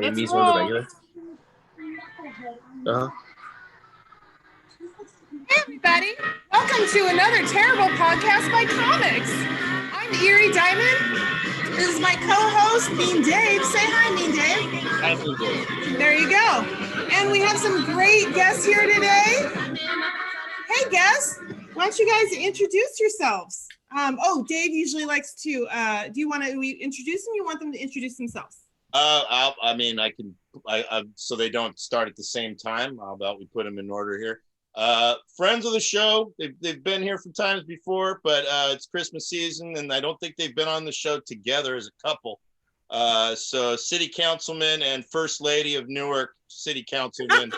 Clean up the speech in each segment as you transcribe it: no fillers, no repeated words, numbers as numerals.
Amy's one of the regular. Hey everybody, welcome to another terrible podcast by comics. I'm Eerie Diamond. This is my co-host, Mean Dave. Say hi, Mean Dave. Hi, Mean Dave. There you go. And we have some great guests here today. Hey guests, why don't you guys introduce yourselves? Dave usually likes to, do you want to introduce them? You want them to introduce themselves? I can, so they don't start at the same time. How about we put them in order here? Friends of the show. They've been here for times before, but it's Christmas season, and I don't think they've been on the show together as a couple. So City Councilman and First Lady of Newark, City Councilman,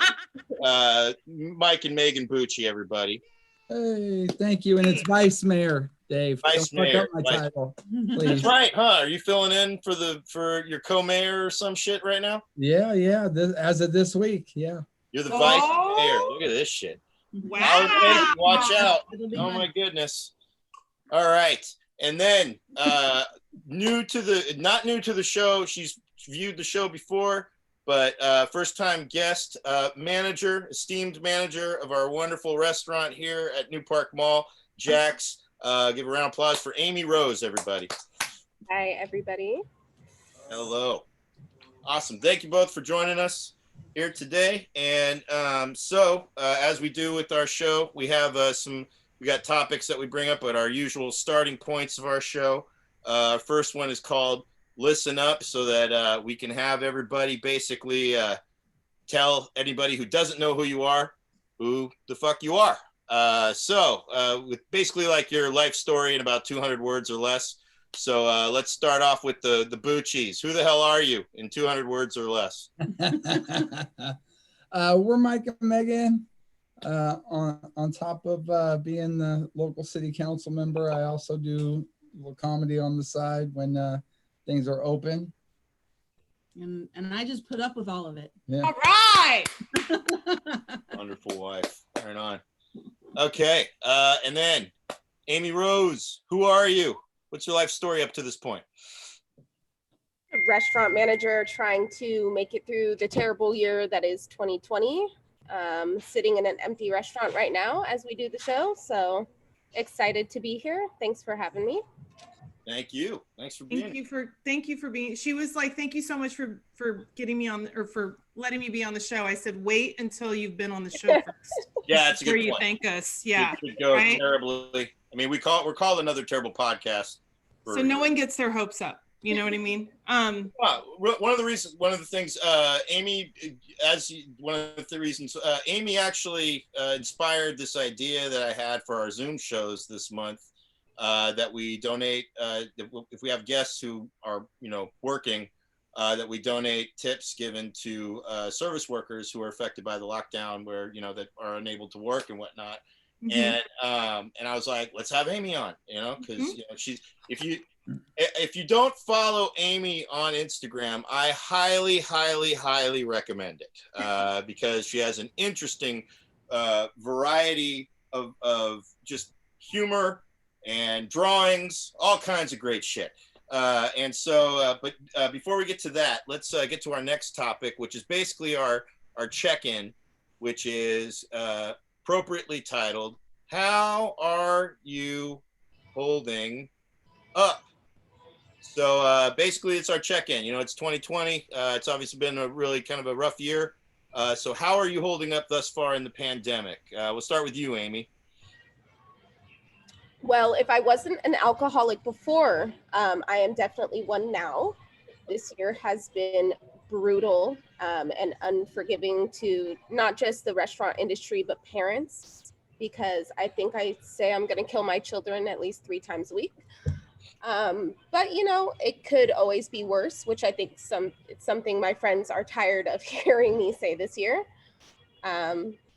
Mike and Megan Bucci, everybody. Hey, thank you. And it's Vice Mayor, Dave. Vice Don't Mayor. fuck up my title, please. That's right, huh? Are you filling in for your co-mayor or some shit right now? Yeah. As of this week, yeah. You're the vice mayor. Look at this shit. Wow. Watch out. Oh my goodness. All right. And then not new to the show. She's viewed the show before, but first time guest, esteemed manager of our wonderful restaurant here at New Park Mall, Jack's. Give a round of applause for Amy Rose, everybody. Hi, everybody. Hello. Awesome. Thank you both for joining us here today. And as we do with our show, we have we got topics that we bring up at our usual starting points of our show. First one is called Listen Up, so that we can have everybody basically tell anybody who doesn't know who you are, who the fuck you are. With basically like your life story in about 200 words or less. So let's start off with the Buccis. Who the hell are you in 200 words or less? We're Mike and Megan. On top of being the local city council member, I also do a little comedy on the side when things are open. And I just put up with all of it. Yeah. All right. Wonderful wife. Right on. Okay. And then Amy Rose, who are you? What's your life story up to this point? Restaurant manager trying to make it through the terrible year that is 2020. Sitting in an empty restaurant right now as we do the show. So excited to be here. Thanks for having me. Thank you. Thanks for being here. Thank you for being. She was like, thank you so much for getting me on, or for letting me be on the show. I said, wait until you've been on the show first. Yeah, it's a good point. You thank us. Yeah. It could go right? terribly. I mean, we're called another terrible podcast. So no one gets their hopes up. You know what I mean? One of the things, Amy, Amy actually inspired this idea that I had for our Zoom shows this month, that we donate, if we have guests who are, working, that we donate tips given to service workers who are affected by the lockdown, where, that are unable to work and whatnot. Mm-hmm. And I was like, let's have Amy on, because, she's, if you don't follow Amy on Instagram, I highly, highly, highly recommend it, because she has an interesting variety of just humor and drawings, all kinds of great shit. But before we get to that, let's get to our next topic, which is basically our check-in, which is appropriately titled, How Are You Holding Up? So basically it's our check-in. It's 2020. It's obviously been a really kind of a rough year. So how are you holding up thus far in the pandemic? We'll start with you, Amy. Well, if I wasn't an alcoholic before, I am definitely one now. This year has been brutal and unforgiving to not just the restaurant industry, but parents, because I think I say I'm going to kill my children at least 3 times a week. But it could always be worse, which I think it's something my friends are tired of hearing me say this year.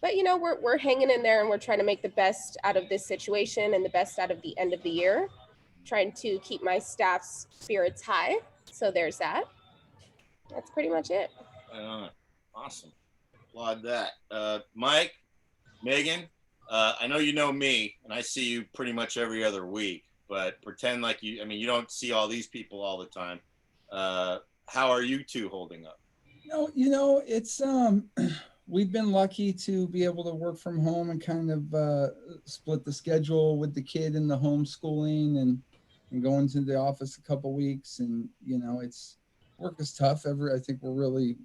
But we're hanging in there, and we're trying to make the best out of this situation and the best out of the end of the year, trying to keep my staff's spirits high. So there's that. That's pretty much it. Awesome. Applaud that. Mike, Megan, I know you know me, and I see you pretty much every other week, but pretend like you don't see all these people all the time. How are you two holding up? No, it's we've been lucky to be able to work from home and kind of split the schedule with the kid and the homeschooling and going to the office a couple weeks. And it's work is tough. I think we're really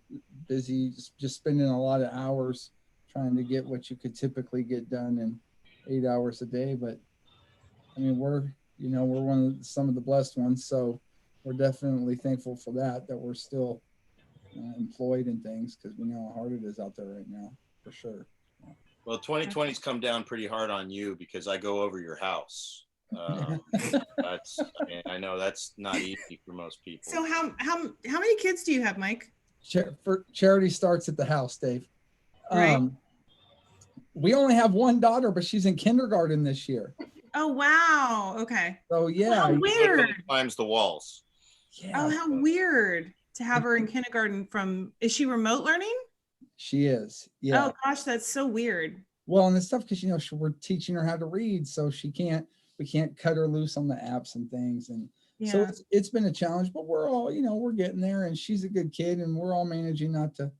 busy, just spending a lot of hours trying to get what you could typically get done in 8 hours a day. But I mean, we're one of some of the blessed ones, so we're definitely thankful for that we're still employed and things, because we know how hard it is out there right now, for sure. Well, 2020's come down pretty hard on you because I go over your house. I know that's not easy for most people. So how many kids do you have, Mike? Charity starts at the house, Dave. Right. We only have one daughter, but she's in kindergarten this year. Oh wow. Okay. So yeah, how weird. Climbs the walls. Yeah. Oh, how weird to have her in kindergarten. Is she remote learning? She is. Yeah. Oh gosh, that's so weird. Well, and it's tough because we're teaching her how to read, so we can't cut her loose on the apps and things, and so it's been a challenge. But we're all we're getting there, and she's a good kid, and we're all managing not to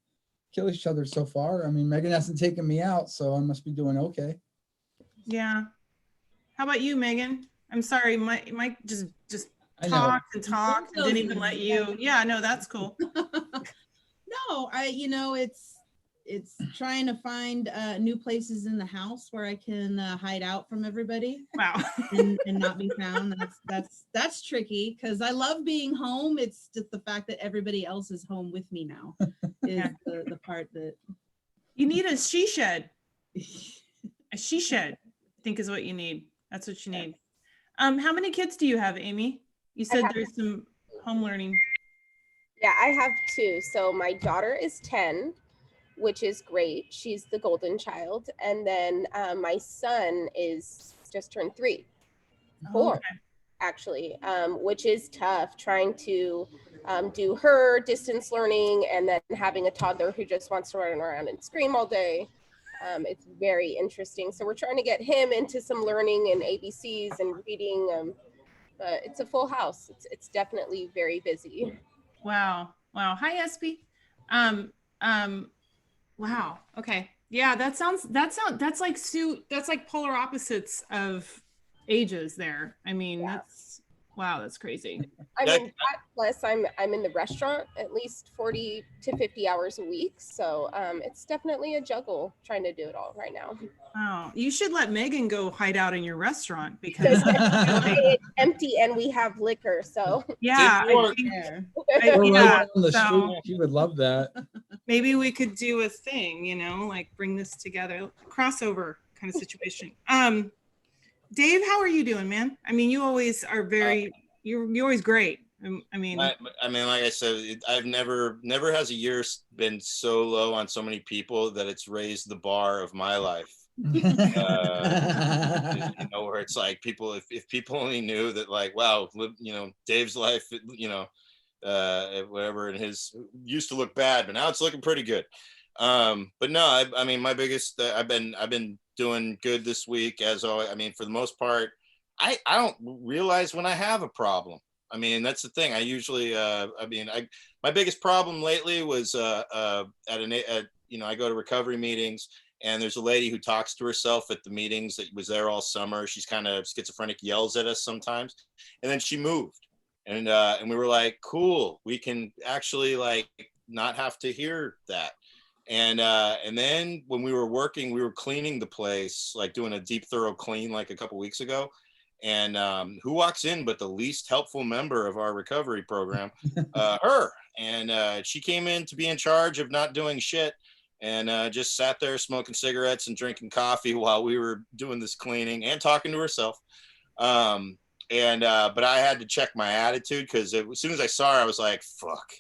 kill each other so far. I mean, Megan hasn't taken me out, so I must be doing okay. Yeah. How about you, Megan? I'm sorry, Mike just talked and didn't even let you. Yeah, no, that's cool. No, it's trying to find new places in the house where I can hide out from everybody. Wow. and not be found. That's tricky because I love being home. It's just the fact that everybody else is home with me now is the part that you need. A she shed. A she shed, I think, is what you need. That's what you need. How many kids do you have, Amy? You said there's some home learning. Yeah, I have 2. So my daughter is 10, which is great. She's the golden child. And then my son is just turned 3, 4, actually, which is tough, trying to do her distance learning and then having a toddler who just wants to run around and scream all day. It's very interesting. So we're trying to get him into some learning and ABCs and reading. But it's a full house. It's definitely very busy. Wow. Hi, Espy. Wow. Okay. Yeah, that's like polar opposites of ages there. I mean, that's crazy. I mean, plus I'm in the restaurant at least 40 to 50 hours a week. So it's definitely a juggle trying to do it all right now. Oh, you should let Megan go hide out in your restaurant because it's empty and we have liquor. So yeah, you would love that. Maybe we could do a thing, like bring this together, crossover kind of situation. Dave, how are you doing, man? I mean, you always are you're always great. I mean, like I said, I've never has a year been so low on so many people that it's raised the bar of my life. Where it's like people, if people only knew that, like, wow, Dave's life, whatever, and his used to look bad, but now it's looking pretty good. But no, I mean, my biggest, I've been doing good this week, as always. I mean, for the most part, I don't realize when I have a problem. I mean, that's the thing. I usually, my biggest problem lately was I go to recovery meetings, and there's a lady who talks to herself at the meetings that was there all summer. She's kind of schizophrenic, yells at us sometimes, and then she moved, and we were like, cool, we can actually like not have to hear that. And then when we were working, we were cleaning the place, like doing a deep, thorough clean like a couple weeks ago. And who walks in but the least helpful member of our recovery program, her. And she came in to be in charge of not doing shit, and just sat there smoking cigarettes and drinking coffee while we were doing this cleaning and talking to herself. But I had to check my attitude, because as soon as I saw her, I was like, fuck.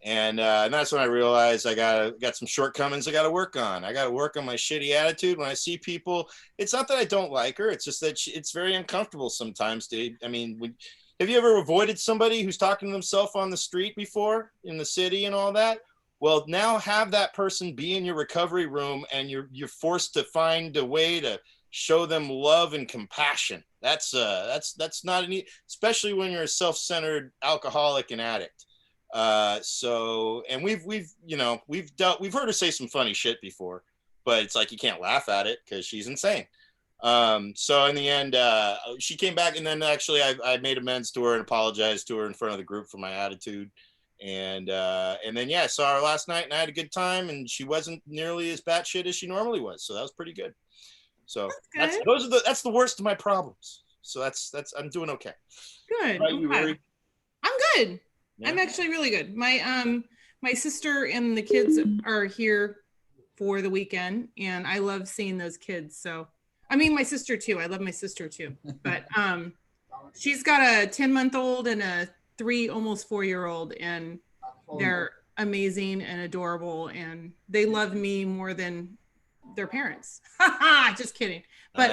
And that's when I realized I got some shortcomings I got to work on. I got to work on my shitty attitude when I see people. It's not that I don't like her. It's just that it's very uncomfortable sometimes, dude. I mean, have you ever avoided somebody who's talking to themselves on the street before, in the city and all that? Well, now have that person be in your recovery room, and you're forced to find a way to show them love and compassion. That's not an especially when you're a self-centered alcoholic and addict. So, and we've heard her say some funny shit before, but it's like you can't laugh at it because she's insane. So in the end, she came back, and then actually I made amends to her and apologized to her in front of the group for my attitude. And then I saw her last night and I had a good time, and she wasn't nearly as batshit as she normally was. So that was pretty good. So that's the worst of my problems. So that's I'm doing okay. Good. I'm good. Yeah. I'm actually really good. My sister and the kids are here for the weekend, and I love seeing those kids. So I mean, my sister too. I love my sister too. But she's got a 10-month-old and a 3, almost 4-year-old, and they're amazing and adorable, and they love me more than their parents. Just kidding. But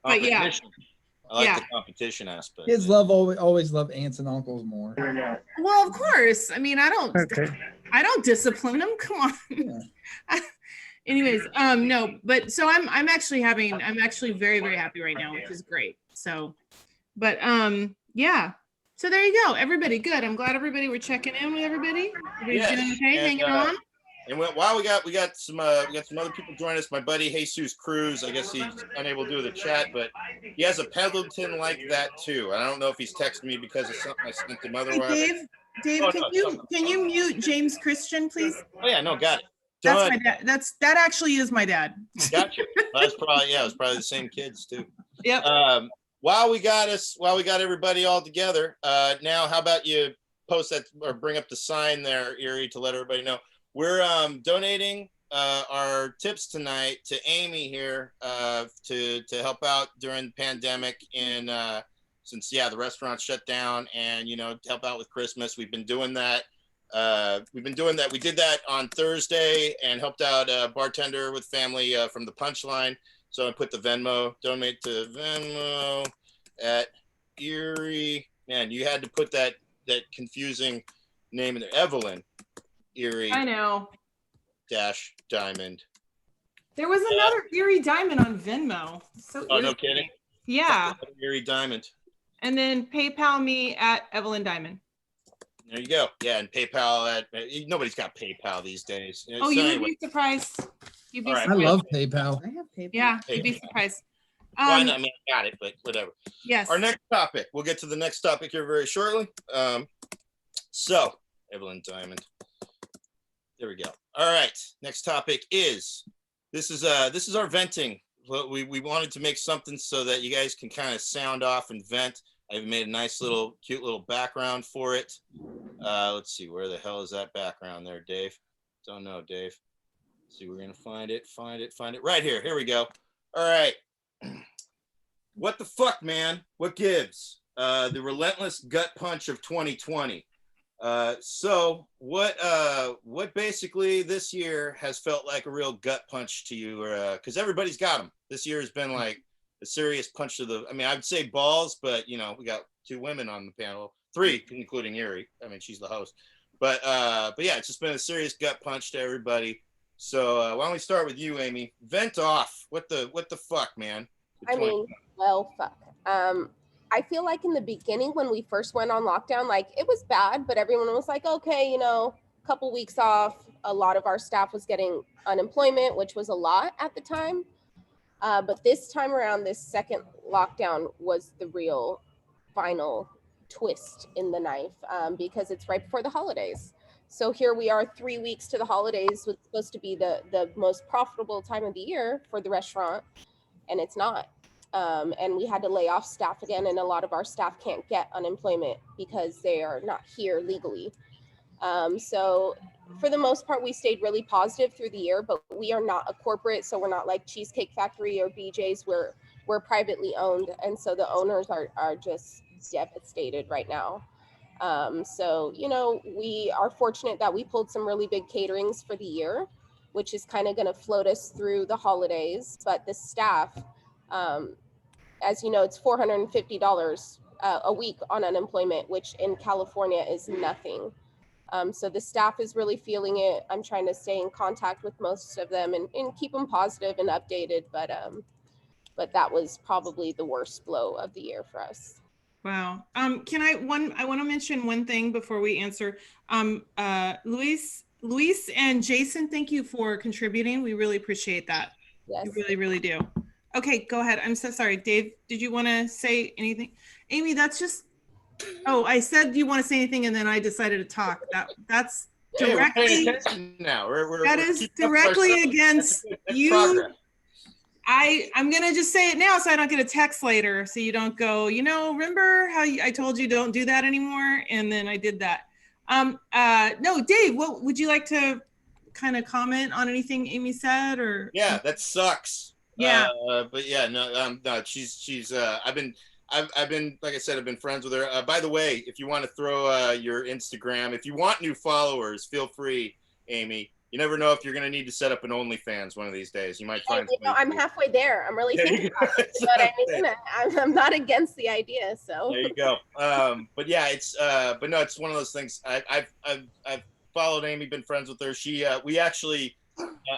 but yeah. I like the competition aspect. Kids always love aunts and uncles more. Well, of course. I mean, I don't discipline them. Come on. Yeah. Anyways, no, but so I'm actually very, very happy right now, which is great. So, but yeah. So there you go. Everybody good. I'm glad everybody were checking in with everybody. Everybody's doing okay, hanging on. And while we got some other people join us. My buddy Jesus Cruz, I guess he's unable to do the chat, but he has a Pendleton like that too. I don't know if he's texting me because of something I sent him otherwise. Hey, Dave, can you mute James Christian, please? Oh yeah, no, got it. That's my dad. That actually is my dad. Gotcha. That's probably it was probably the same kids too. Yep. While we got everybody all together, now how about you post that or bring up the sign there, Eerie, to let everybody know. We're donating our tips tonight to Amy here to help out during the pandemic, and since the restaurant shut down, and to help out with Christmas. We've been doing that. We did that on Thursday and helped out a bartender with family from the Punchline. So I put the donate to Venmo at Eerie. Man, you had to put that confusing name in there, Evelyn. Eerie. I know. Diamond. There was another Eerie Diamond on Venmo. So no kidding. Yeah. Eerie Diamond. And then PayPal me at Evelyn Diamond. There you go. Yeah, and PayPal nobody's got PayPal these days. Oh, you would be surprised. I love PayPal. I have PayPal. Yeah, you'd be surprised. I got it, but whatever. Yes. Our next topic. We'll get to the next topic here very shortly. So Evelyn Diamond. There we go. All right. Next topic is this is our venting. We wanted to make something so that you guys can kind of sound off and vent. I've made a nice cute little background for it. Let's see, where the hell is that background there, Dave? Don't know, Dave. Let's see, we're gonna find it right here. Here we go. All right. What the fuck, man? What gives? The relentless gut punch of 2020. So what basically this year has felt like a real gut punch to you, because everybody's got them. This year has been like a serious punch to I'd say balls, but we got 2 women on the panel, 3 including Eerie. She's the host, but yeah, it's just been a serious gut punch to everybody. So why don't we start with you, Amy? Vent off. What the fuck, man? Fuck. I feel like in the beginning when we first went on lockdown, like it was bad, but everyone was like, okay, a couple weeks off. A lot of our staff was getting unemployment, which was a lot at the time. But this time around, this second lockdown was the real final twist in the knife, because it's right before the holidays. So here we are 3 weeks to the holidays, what's supposed to be the most profitable time of the year for the restaurant, and it's not. And we had to lay off staff again, and a lot of our staff can't get unemployment because they are not here legally. So for the most part, we stayed really positive through the year, but we are not a corporate, so we're not like Cheesecake Factory or BJ's. We're privately owned, and so the owners are just devastated right now. So we are fortunate that we pulled some really big caterings for the year, which is kind of going to float us through the holidays. But the staff, as you know, it's $450 a week on unemployment, which in California is nothing. So the staff is really feeling it. I'm trying to stay in contact with most of them and keep them positive and updated. But that was probably the worst blow of the year for us. Wow. I want to mention one thing before we answer. Luis and Jason, thank you for contributing. We really appreciate that. Yes. We really, really do. Okay, go ahead. I'm so sorry. Dave, did you want to say anything? Amy, that's just, oh, I said you want to say anything and then I decided to talk. That's Hey, we're paying directly, attention now. that We're is keeping up with directly ourselves. against That's you. progress. I'm going to just say it now so I don't get a text later. So you don't go, remember how I told you don't do that anymore? And then I did that. No, Dave, what would you like to kind of comment on anything Amy said or? Yeah, that sucks. Yeah. But yeah, no, she's I've been, like I said, I've been friends with her. By the way, if you want to throw your Instagram, if you want new followers, feel free, Amy. You never know if you're going to need to set up an OnlyFans one of these days. You might find. I'm halfway there. I'm really thinking about it. You know what I mean? I'm not against the idea. So there you go. But yeah, but no, it's one of those things. I've followed Amy, been friends with her. We actually,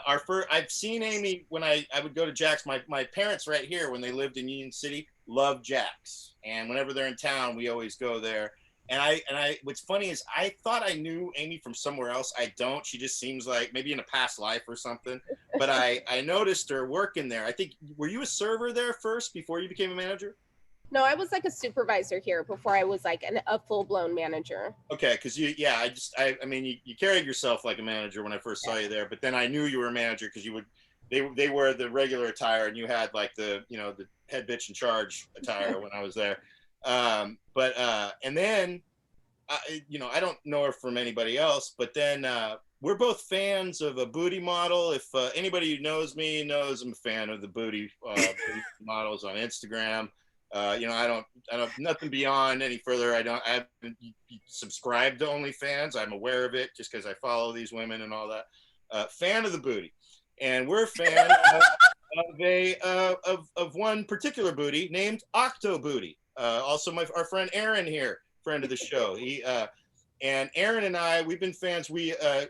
I've seen Amy when I would go to Jack's. My parents right here, when they lived in Union City, love Jack's. And whenever they're in town, we always go there. And I, what's funny is I thought I knew Amy from somewhere else. I don't. She just seems like maybe in a past life or something. But I noticed her working there. I think, were you a server there first before you became a manager? no, I was like a supervisor here before I was like a full-blown manager. Okay, because I mean, you carried yourself like a manager when I first saw you there. But then I knew you were a manager because they wear the regular attire and you had like the the head bitch in charge attire when I was there. And then, I don't know her from anybody else, but then we're both fans of a booty model. If anybody who knows me knows I'm a fan of the booty models on Instagram. I don't, nothing beyond any further. I haven't subscribed to OnlyFans. I'm aware of it just because I follow these women and all that. Fan of the booty. And we're a fan of one particular booty named Octo Booty. Also our friend Aaron here, friend of the show. And Aaron and I, we've been fans.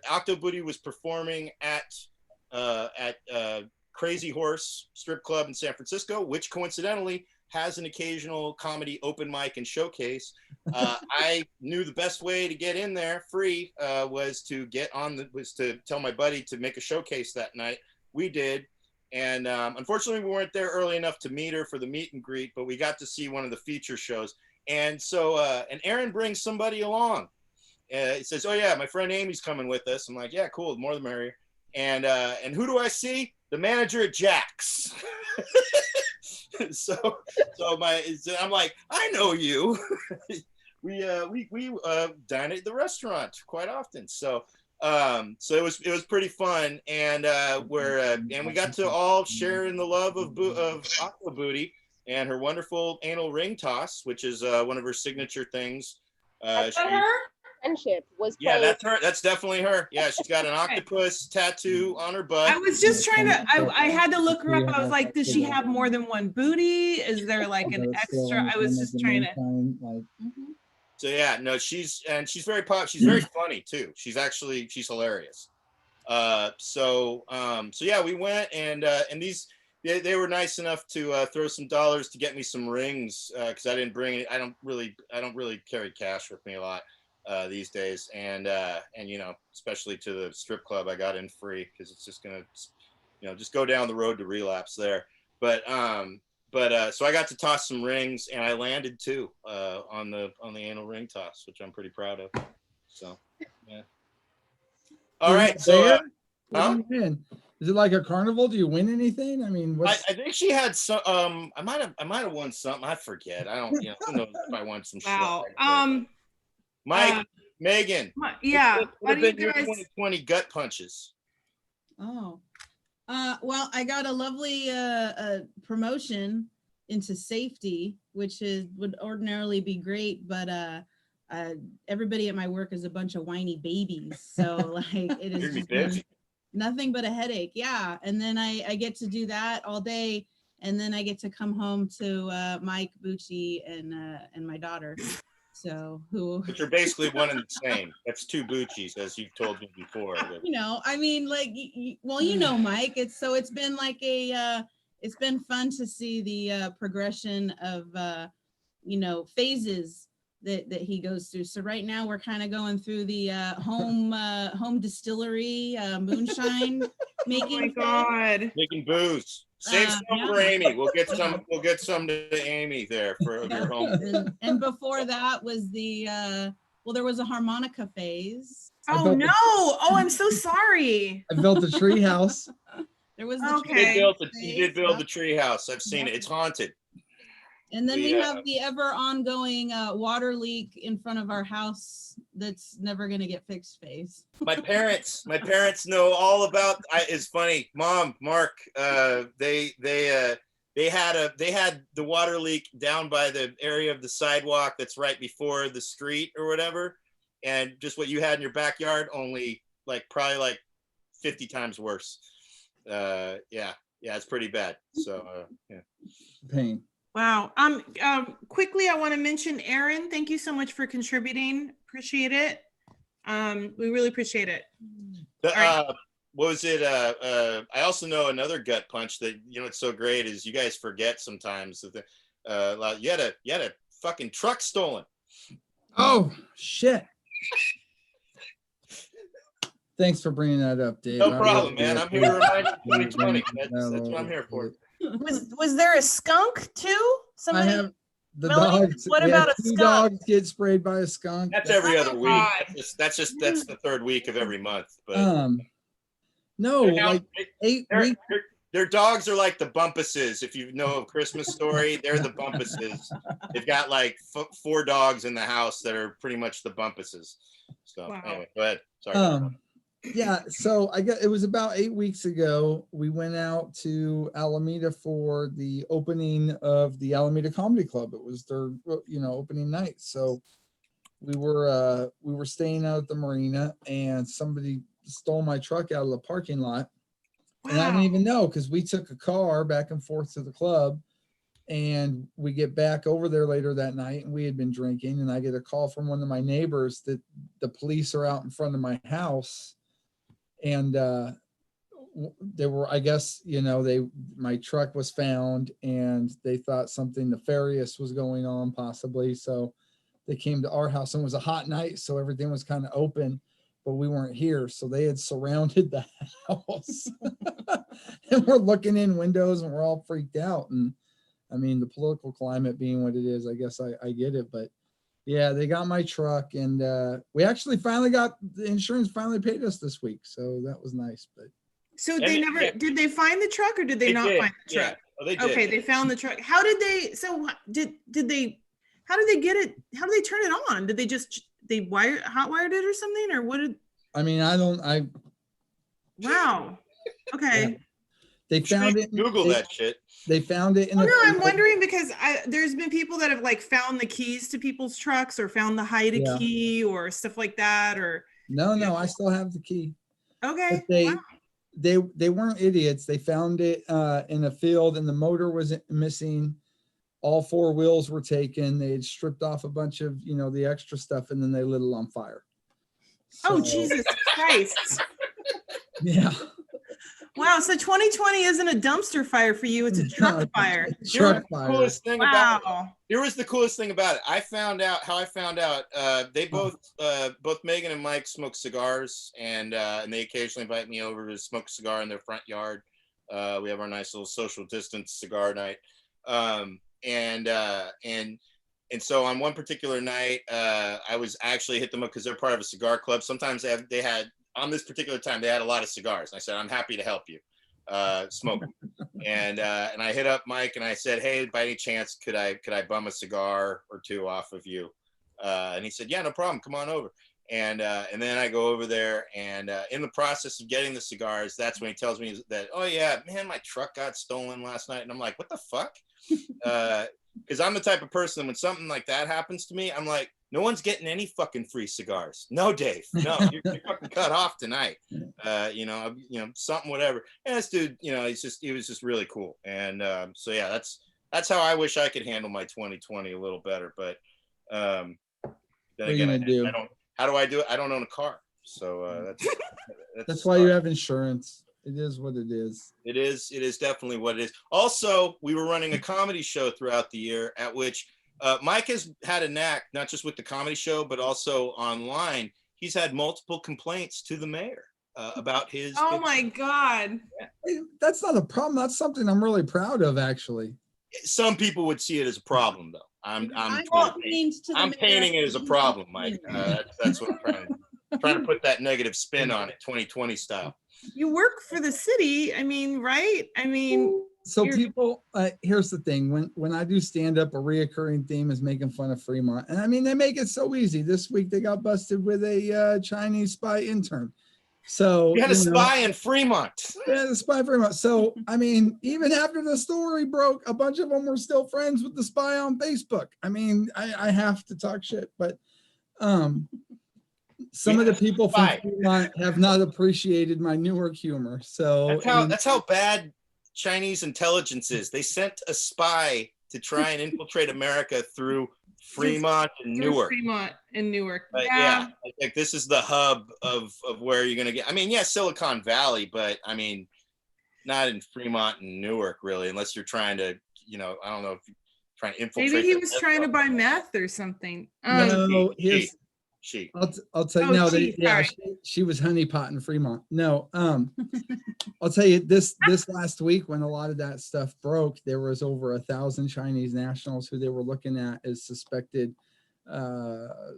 Octo Booty was performing at Crazy Horse Strip Club in San Francisco, which coincidentally has an occasional comedy open mic and showcase. I knew the best way to get in there free was to tell my buddy to make a showcase that night. We did. And unfortunately, we weren't there early enough to meet her for the meet and greet, but we got to see one of the feature shows. And so, and Aaron brings somebody along. He says, "Oh yeah, my friend Amy's coming with us." I'm like, "Yeah, cool, more the merrier." And who do I see? The manager at Jack's. so I'm like, "I know you." we dine at the restaurant quite often. So it was pretty fun, and we got to all share in the love of Aqua Booty and her wonderful anal ring toss, which is one of her signature things. Friendship was yeah, that's her. That's definitely her. Yeah, she's got an octopus tattoo on her butt. I was just trying to, I had to look her up. I was like, does she have more than one booty? Is there like an extra? I was just trying to. So yeah, no, she's very she's very funny too. She's hilarious. So yeah, we went and they were nice enough to throw some dollars to get me some rings because I didn't bring it. I don't really carry cash with me a lot these days, and especially to the strip club, I got in free because it's just gonna just go down the road to relapse there. But so I got to toss some rings, and I landed two on the anal ring toss, which I'm pretty proud of. So yeah. All right, so is it like a carnival? Do you win anything? I mean, I think she had some. I might have won something. I forget. I don't. Who knows if I won some shit. Mike, Megan. Yeah. What have been your 2020 gut punches? Oh. Well, I got a lovely promotion into safety, which would ordinarily be great, but everybody at my work is a bunch of whiny babies, so like it is just nothing but a headache. Yeah, and then I get to do that all day, and then I get to come home to Mike Bucci and my daughter. So but you're basically one and the same. That's two Bucci's, as you've told me before. I mean, like, Mike. It's been like it's been fun to see the progression of phases that he goes through. So right now we're kind of going through the home distillery moonshine making. Oh my God. Making booze. Save some for Amy. We'll get some to Amy there for your home. And before that was there was a harmonica phase. Oh no. Oh, I'm so sorry. I built a tree house. There was Okay. You did build the tree house. I've seen it. It's haunted. And then we have the ever ongoing water leak in front of our house that's never going to get fixed phase. My parents know all about. It's funny, Mom, Mark. They had the water leak down by the area of the sidewalk that's right before the street or whatever, and just what you had in your backyard, only probably 50 times worse. Yeah, it's pretty bad. So yeah. Pain. Wow. Quickly, I want to mention Aaron. Thank you so much for contributing. Appreciate it. We really appreciate it. What was it? I also know another gut punch that it's so great is you guys forget sometimes that you had a fucking truck stolen. Oh shit. Thanks for bringing that up, Dave. No problem, man. I'm here to remind you 2020. That's what I'm here for. Was there a skunk too? I have the Melanie, dogs. what about a two skunk? Dogs get sprayed by a skunk. That's every other week. God. That's the third week of every month. But no, like 8 weeks. Their dogs are like the Bumpuses. If you know of Christmas Story, they're the Bumpuses. They've got 4 dogs in the house that are pretty much the Bumpuses. So anyway, go ahead. Sorry. Yeah, so it was about 8 weeks ago. We went out to Alameda for the opening of the Alameda Comedy Club. It was their opening night. So we were staying out at the marina, and somebody stole my truck out of the parking lot. Wow. And I didn't even know, because we took a car back and forth to the club, and we get back over there later that night, and we had been drinking, and I get a call from one of my neighbors that the police are out in front of my house. And they were, I guess, my truck was found, and they thought something nefarious was going on possibly. So they came to our house, and it was a hot night, so everything was kind of open, but we weren't here. So they had surrounded the house and we're looking in windows, and we're all freaked out. And I mean, the political climate being what it is, I guess I get it, but yeah, they got my truck, and we actually finally got the insurance finally paid us this week. So that was nice. But so did they find the truck, or did they not find the truck? Yeah. Oh, they did. Okay, they found the truck. How did they how did they get it? How did they turn it on? Did they just hot wired it or something, or what did? I mean, Wow. Okay. Yeah. They found it. Google that shit. They found it in. No, I'm wondering because there's been people that have found the keys to people's trucks, or found the hide key or stuff like that, or. No, I still have the key. Okay. But they weren't idiots. They found it in a field, and the motor was missing. All 4 wheels were taken. They had stripped off a bunch of the extra stuff, and then they lit it on fire. So, oh, Jesus Christ. Yeah. Wow, so 2020 isn't a dumpster fire for you, it's a truck fire. Truck fire. Coolest thing about it. Here was the coolest thing about it. I found out they both Megan and Mike smoke cigars, and they occasionally invite me over to smoke a cigar in their front yard. We have our nice little social distance cigar night. And so on one particular night, I was actually hit them up because they're part of a cigar club. Sometimes they had on this particular time, they had a lot of cigars. I said, I'm happy to help you smoke them. And I hit up Mike, and I said, hey, by any chance, could I bum a cigar or 2 off of you? And he said, yeah, no problem. Come on over. And then I go over there, and in the process of getting the cigars, that's when he tells me that, oh yeah, man, my truck got stolen last night. And I'm like, what the fuck? Because I'm the type of person, when something like that happens to me, I'm like, no one's getting any fucking free cigars. No, Dave. No, you're fucking cut off tonight. Something, whatever. And this dude, he was just really cool. And so yeah, that's how I wish I could handle my 2020 a little better. But then again, I don't. How do I do it? I don't own a car, so that's why you have insurance. It is what it is. It is definitely what it is. Also, we were running a comedy show throughout the year, at which Mike has had a knack, not just with the comedy show, but also online. He's had multiple complaints to the mayor about his. Oh my God. Hey, that's not a problem. That's something I'm really proud of, actually. Some people would see it as a problem, though. I'm painting it as a problem, Mike. That's what I'm trying to put that negative spin on it, 2020 style. You work for the city. I mean, right? I mean, so people, here's the thing. When I do stand up, a reoccurring theme is making fun of Fremont. And I mean, they make it so easy. This week they got busted with a Chinese spy intern. So you had a spy in Fremont. Yeah, the spy in Fremont. So, I mean, even after the story broke, a bunch of them were still friends with the spy on Facebook. I mean, I have to talk shit, but some of the people from Fremont have not appreciated my Newark humor. So that's how bad Chinese intelligence is. They sent a spy to try and infiltrate America through Fremont and Newark. But yeah, I think this is the hub of where you're gonna get. I mean, yeah, Silicon Valley, but I mean, not in Fremont and Newark, really, unless you're trying to, I don't know if you're trying to infiltrate. Maybe he was trying to buy meth or something. No, she. I'll tell you. She was honeypot in Fremont. No, I'll tell you this last week when a lot of that stuff broke, there was over 1,000 Chinese nationals who they were looking at as suspected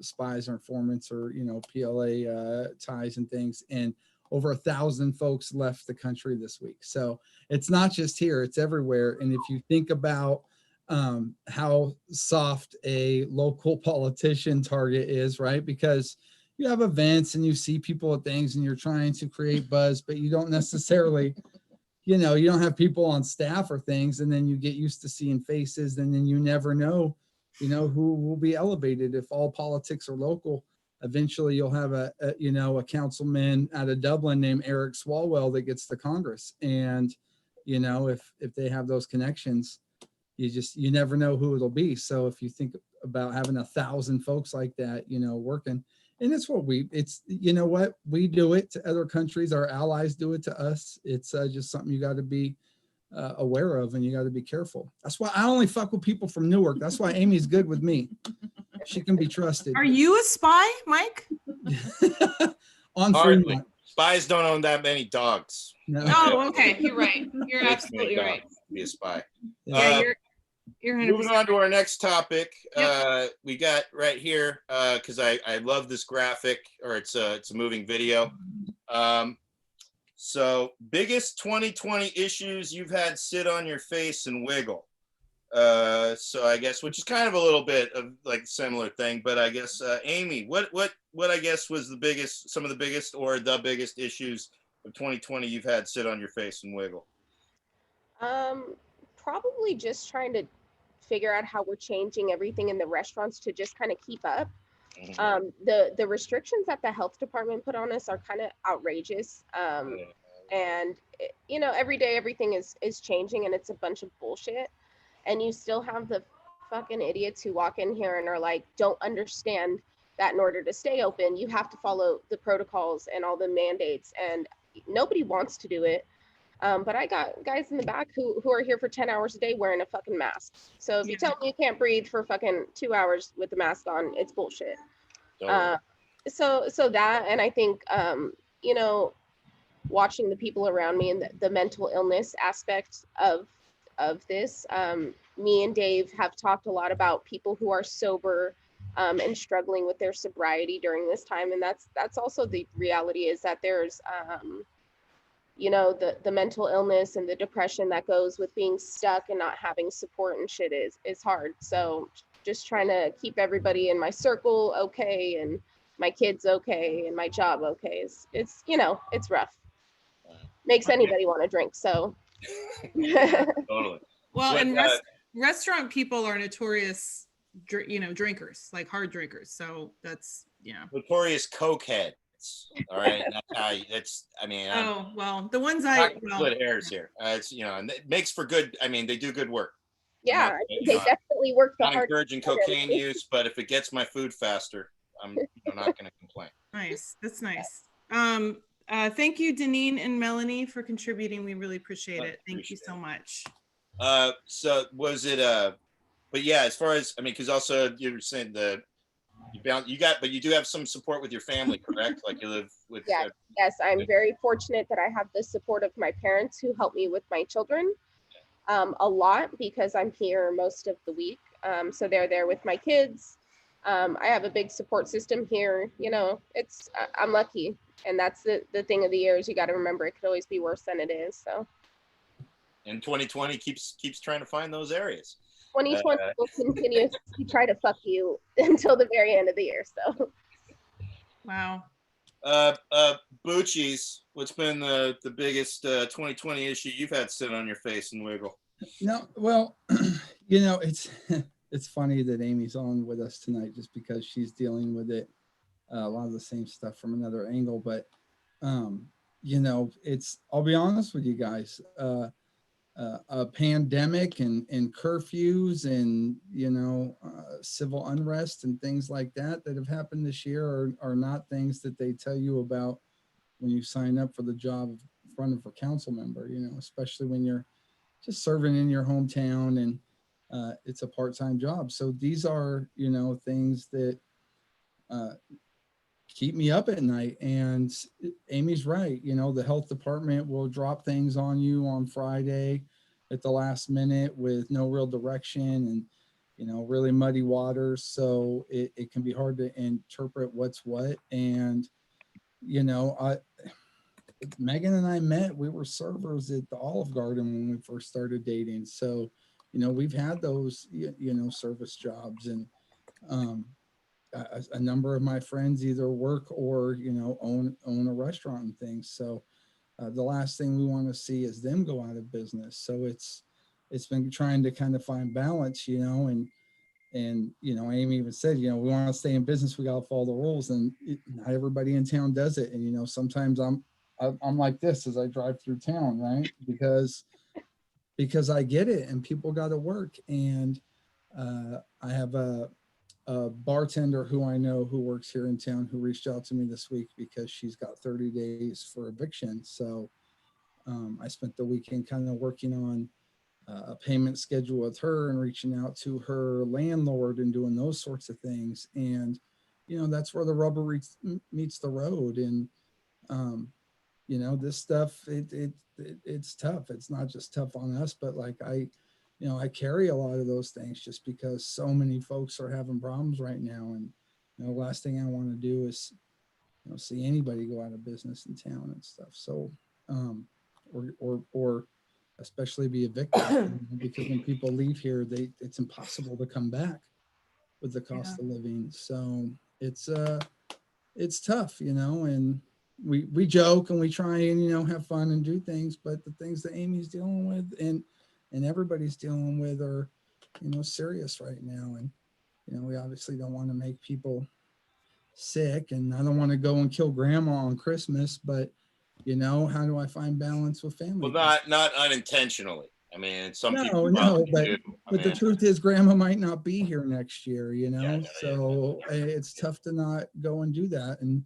spies or informants or PLA ties and things, and over 1,000 folks left the country this week. So it's not just here, it's everywhere. And if you think about how soft a local politician target is, right? Because you have events and you see people at things and you're trying to create buzz, but you don't necessarily, you don't have people on staff or things. And then you get used to seeing faces, and then you never know, who will be elevated. If all politics are local, eventually you'll have a councilman out of Dublin named Eric Swalwell that gets to Congress. And, if they have those connections, you never know who it'll be. So if you think about having 1,000 folks like that, working, and it's what we do it to other countries. Our allies do it to us. It's just something you got to be aware of, and you got to be careful. That's why I only fuck with people from Newark. That's why Amy's good with me. She can be trusted. Are you a spy, Mike? On Fremont. Spies don't own that many dogs. No. Oh, okay. You're right. You're absolutely right. Be a spy. Yeah, you're 100%. Moving on to our next topic. Yep. We got right here because I love this graphic, or it's a moving video. So biggest 2020 issues you've had sit on your face and wiggle. So I guess, which is kind of a little bit of like similar thing, but I guess Amy, what I guess was some of the biggest or the biggest issues of 2020 you've had sit on your face and wiggle? Probably just trying to figure out how we're changing everything in the restaurants to just kind of keep up. The restrictions that the health department put on us are kind of outrageous. And every day everything is changing, and it's a bunch of bullshit. And you still have the fucking idiots who walk in here and are like, don't understand that in order to stay open, you have to follow the protocols and all the mandates, and nobody wants to do it. But I got guys in the back who are here for 10 hours a day wearing a fucking mask. So if you tell me you can't breathe for fucking 2 hours with the mask on, it's bullshit. So that, and I think, watching the people around me and the mental illness aspect of this, me and Dave have talked a lot about people who are sober and struggling with their sobriety during this time. And that's also the reality, is that there's, the mental illness and the depression that goes with being stuck and not having support and shit is hard. So just trying to keep everybody in my circle okay, and my kids okay, and my job okay. It's rough. Makes anybody want to drink. So totally. Well, and restaurant people are notorious, drinkers, like hard drinkers. So that's, notorious cokeheads. All right, the ones split hairs here. It's and it makes for good. I mean, they do good work. Yeah, they definitely work the hard. Not encouraging cocaine use, but if it gets my food faster, I'm not going to complain. Nice, that's nice. Thank you, Deneen and Melanie, for contributing. We really appreciate it. Thank you so much. So was it but yeah, as far as, I mean, because also you were saying but you do have some support with your family, correct? Like you live with. Yes, I'm very fortunate that I have the support of my parents who help me with my children a lot because I'm here most of the week. So they're there with my kids. I have a big support system here. You know, I'm lucky. And that's the thing of the year is you got to remember it could always be worse than it is. So. And 2020 keeps trying to find those areas. 2020 will continuously try to fuck you until the very end of the year. So. Wow. Bucci's, what's been the biggest 2020 issue you've had sit on your face and wiggle? No, well, you know, it's funny that Amy's on with us tonight just because she's dealing with it, a lot of the same stuff from another angle. But you know, I'll be honest with you guys, a pandemic and curfews and, you know, civil unrest and things like that have happened this year are not things that they tell you about when you sign up for the job of running for council member, you know, especially when you're just serving in your hometown and it's a part-time job. So these are, you know, things that keep me up at night. And Amy's right. You know, the health department will drop things on you on Friday at the last minute with no real direction and, you know, really muddy waters. So it can be hard to interpret what's what. And, you know, Megan and I met, we were servers at the Olive Garden when we first started dating. So, you know, we've had those, you know, service jobs, and a number of my friends either work or, you know, own a restaurant and things. So the last thing we want to see is them go out of business. So it's been trying to kind of find balance, you know, and, you know, Amy even said, you know, we want to stay in business, we got to follow the rules, and not everybody in town does it. And, you know, sometimes I'm like this as I drive through town, right? Because I get it, and people got to work. And I have a bartender who I know who works here in town who reached out to me this week because she's got 30 days for eviction. So I spent the weekend kind of working on a payment schedule with her and reaching out to her landlord and doing those sorts of things. And, you know, that's where the rubber meets the road. And, you know, this stuff, it's tough. It's not just tough on us, but like you know, I carry a lot of those things just because so many folks are having problems right now. And, you know, the last thing I want to do is, you know, see anybody go out of business in town and stuff. So, or especially be evicted, you know, because when people leave here, it's impossible to come back with the cost of living. So it's tough, you know, and we joke and we try and, you know, have fun and do things, but the things that Amy's dealing with and everybody's dealing with are, you know, serious right now. And, you know, we obviously don't want to make people sick, and I don't want to go and kill grandma on Christmas, but, you know, how do I find balance with family? Well, not unintentionally. I mean, some people but do. The truth is grandma might not be here next year, you know, Yeah, so it's tough to not go and do that. And,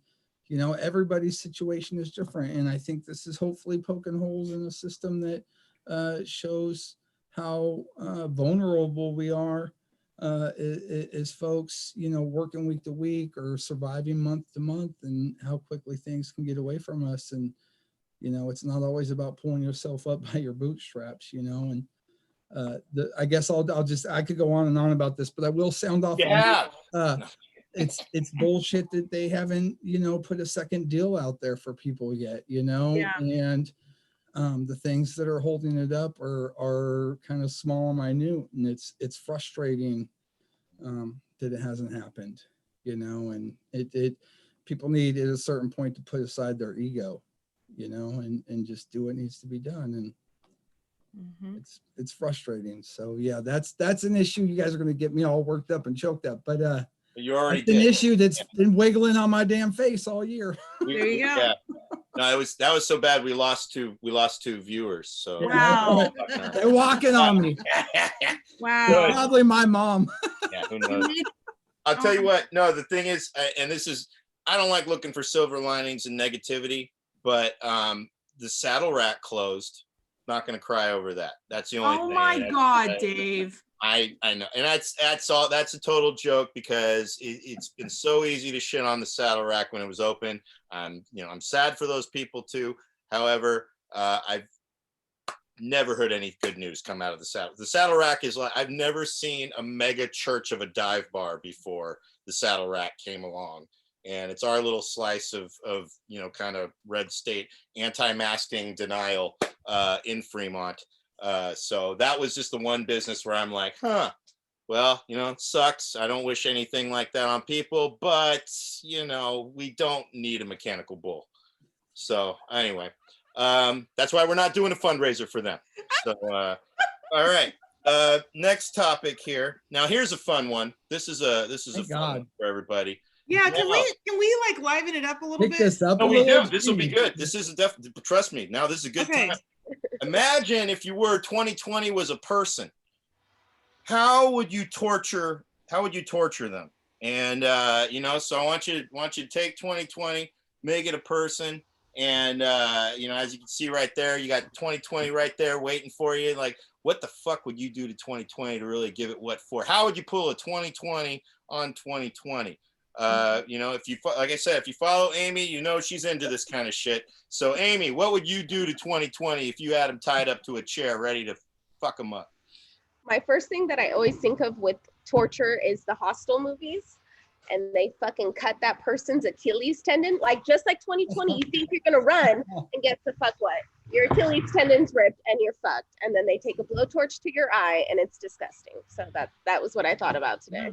you know, everybody's situation is different. And I think this is hopefully poking holes in a system that shows how vulnerable we are as folks, you know, working week to week or surviving month to month, and how quickly things can get away from us. And, you know, it's not always about pulling yourself up by your bootstraps, you know. And I guess I could go on and on about this, but I will sound off. Yeah. It's bullshit that they haven't, you know, put a second deal out there for people yet, you know. Yeah. And the things that are holding it up are kind of small and minute, and it's frustrating that it hasn't happened, you know. And it people need at a certain point to put aside their ego, you know, and just do what needs to be done. And it's frustrating. So yeah, that's an issue. You guys are going to get me all worked up and choked up, but you already it's an issue that's been wiggling on my damn face all year. There you go. Yeah. No, that was so bad. We lost two viewers. So Wow. They're walking on me. Wow. Probably my mom. Yeah, who knows? I'll tell you what. No, the thing is, and this is, I don't like looking for silver linings and negativity, but the Saddle Rack closed. Not going to cry over that. That's the only thing. Oh my God, Dave. I know, and that's all. That's a total joke because it's been so easy to shit on the Saddle Rack when it was open. I'm sad for those people too. However, I've never heard any good news come out of the Saddle. The Saddle Rack is like, I've never seen a mega church of a dive bar before the Saddle Rack came along. And it's our little slice of kind of red state anti-masking denial in Fremont. So that was just the one business where I'm like, well, it sucks. I don't wish anything like that on people, but we don't need a mechanical bull. So anyway, that's why we're not doing a fundraiser for them. So, all right. Next topic here. Now here's a fun one. This is a fun one for everybody. Yeah, can we like liven it up a little bit? This up no, we do. This will be good. This is trust me. Now this is a good time. Imagine if you were 2020 was a person. How would you torture them? And so I want you to take 2020, make it a person. And as you can see right there, you got 2020 right there waiting for you. Like, what the fuck would you do to 2020 to really give it what for? How would you pull a 2020 on 2020? If you, like I said, if you follow Amy, she's into this kind of shit. So Amy, what would you do to 2020 if you had him tied up to a chair ready to fuck him up? My first thing that I always think of with torture is the Hostel movies, and they fucking cut that person's Achilles tendon. Like, just like 2020, you think you're gonna run, and guess the fuck what? Your Achilles tendon's ripped and you're fucked. And then they take a blowtorch to your eye, and it's disgusting. So that was what I thought about today.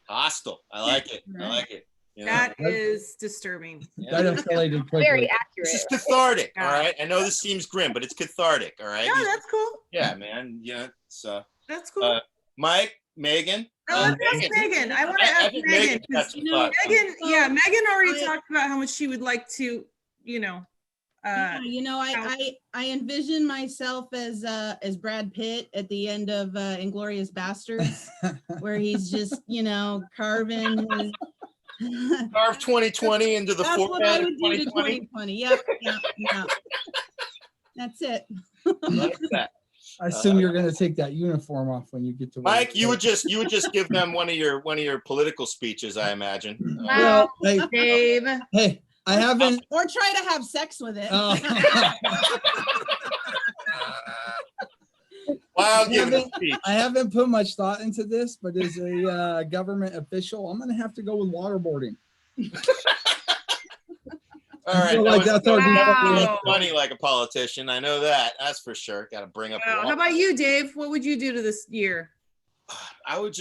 Hostile. I like it. I like it. That is disturbing. That escalated quickly. Very accurate. This is cathartic. All right. I know this seems grim, but it's cathartic. All right. Yeah, that's cool. Yeah, man. Yeah. So that's cool. Mike, Megan. Let's ask Megan. I want to ask Megan. Megan already talked about how much she would like to, I envision myself as Brad Pitt at the end of Inglourious Bastards, where he's just carving his carve 2020 into the That's what I would do to 2020. Yep. That's it. Like that. I assume you're going to take that uniform off when you get to work. Mike, you would just give them one of your political speeches, I imagine. Well, Dave. Hey, I haven't. Or try to have sex with it. I haven't put much thought into this, but as a government official, I'm going to have to go with waterboarding. All right, that's funny like a politician. I know that. That's for sure. Got to bring up. How about you, Dave? What would you do to this year? I would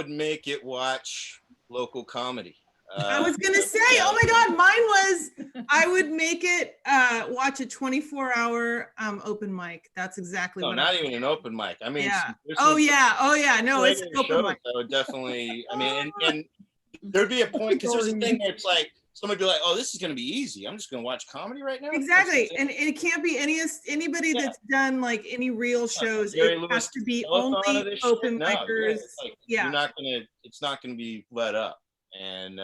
make it watch local comedy. I was gonna say, oh my God, mine was I would make it watch a 24-hour open mic. That's exactly what. Not even an open mic. I mean, yeah. No, it's an open mic. I would definitely. I mean, and there'd be a point because there's a thing where it's like somebody be like, "Oh, this is gonna be easy. I'm just gonna watch comedy right now." Exactly, and it can't be anybody that's done like any real shows. It has to be only open micers. You're not gonna. It's not gonna be let up. And